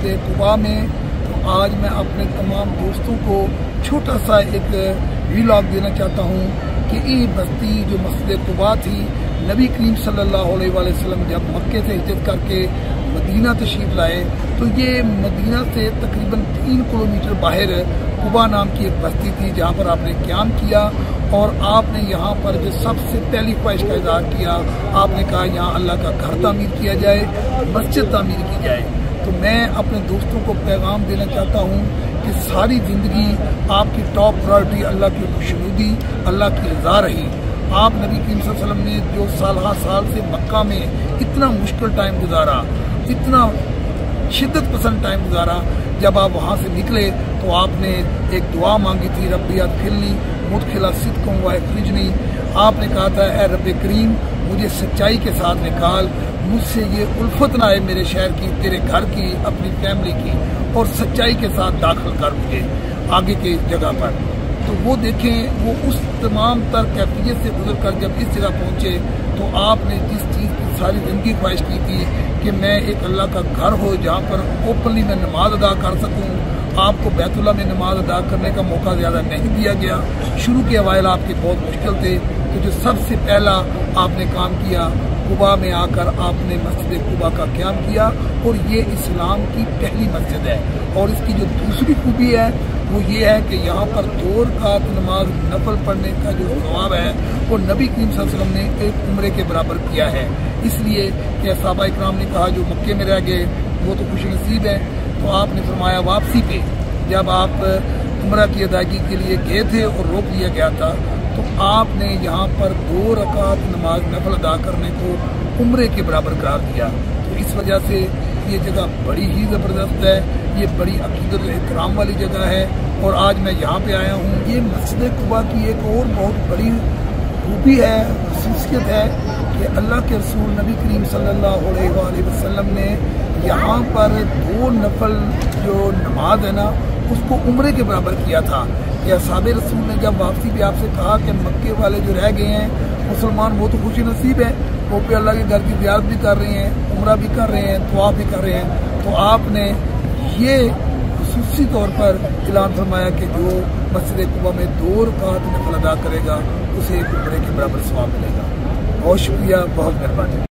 मस्जिद कुबा में। तो आज मैं अपने तमाम दोस्तों को छोटा सा एक व्लॉग देना चाहता हूँ कि ये बस्ती जो मस्जिद कुबा थी, नबी करीम सल्लल्लाहु अलैहि वसल्लम जब मक्के से हिजरत करके मदीना तशरीफ लाए तो ये मदीना से तकरीबन 3 किलोमीटर बाहर कुबा नाम की एक बस्ती थी जहाँ पर आपने क़याम किया और आपने यहाँ पर जो सबसे पहली ख्वाहिश का इज़हार किया, आपने कहा यहाँ अल्लाह का घर तामीर किया जाए, मस्जिद तामीर की जाए। तो मैं अपने दोस्तों को पैगाम देना चाहता हूँ कि सारी ज़िंदगी आपकी टॉप प्रायोरिटी अल्लाह की खुशनुदी, अल्लाह की रज़ा रही। आप नबी करीम सल्लल्लाहु अलैहि वसल्लम ने जो साल से मक्का में इतना मुश्किल टाइम गुजारा, इतना शिद्दत पसंद टाइम गुजारा, जब आप वहाँ से निकले तो आपने एक दुआ मांगी थी, रब्बी अदखिलनी मुदखिला सिद्क़िन व अखरिजनी। आपने कहा था, ए रब्बे करीम मुझे सच्चाई के साथ निकाल, मुझसे ये उल्फत ना आए मेरे शहर की, तेरे घर की, अपनी फैमिली की, और सच्चाई के साथ दाखिल कर मुझे आगे की जगह पर। तो वो देखें, वो उस तमाम तर कैफियत से गुजर कर जब इस जगह पहुँचे तो आपने जिस चीज़ की सारी ज़िंदगी ख्वाहिश की थी कि मैं एक अल्लाह का घर हो जहाँ पर ओपनली मैं नमाज अदा कर सकूँ, आपको बैतुल्लाह में नमाज अदा करने का मौका ज़्यादा नहीं दिया गया। शुरू के अवाइल आपके बहुत मुश्किल थे, तो जो सबसे पहला आपने काम किया, कुबा में आकर आपने मस्जिद कुबा का क़याम किया, और ये इस्लाम की पहली मस्जिद है। और इसकी जो दूसरी खूबी है वो ये है कि यहाँ पर 2 रकात नमाज नफल पढ़ने का जो सवाब है वो नबी करीम सल्लल्लाहु अलैहि वसल्लम ने एक उम्रे के बराबर किया है। इसलिए कि सहाबा इकराम ने कहा जो मक्के में रह गए वो तो खुश नसीब है। तो आपने फरमाया वापसी पे जब आप उम्रा की अदायगी के लिए गए थे और रोक लिया गया था, तो आपने यहाँ पर 2 रकात नमाज नफल अदा करने को उम्रे के बराबर करार दिया। तो इस वजह से ये जगह बड़ी ही ज़बरदस्त है, ये बड़ी अकीदत एहतराम वाली जगह है। और आज मैं यहाँ पे आया हूँ, ये मस्जिद कुबा की एक और बहुत बड़ी खूबी है, खसूसियत है कि अल्लाह के रसूल नबी करीम सल्लल्लाहु अलैहि वसल्लम ने यहाँ पर 2 नफल जो नमाज है ना उसको उम्रे के बराबर किया था। कि असहाबे रसूल ने जब वापसी भी आपसे कहा कि मक्के वाले जो रह गए हैं मुसलमान वो तो खुशी नसीब है, वो पे अल्लाह के घर की ज़ियारत भी कर रहे हैं, उम्रा भी कर रहे हैं, तवाफ भी कर रहे हैं, तो आपने ये खुसूसी तौर पर ऐलान फरमाया कि जो मस्जिद कुबा में 2 रकात नफल अदा करेगा उसे एक उम्रे के बराबर सवाब मिलेगा। बहुत शुक्रिया, बहुत मेहरबानी।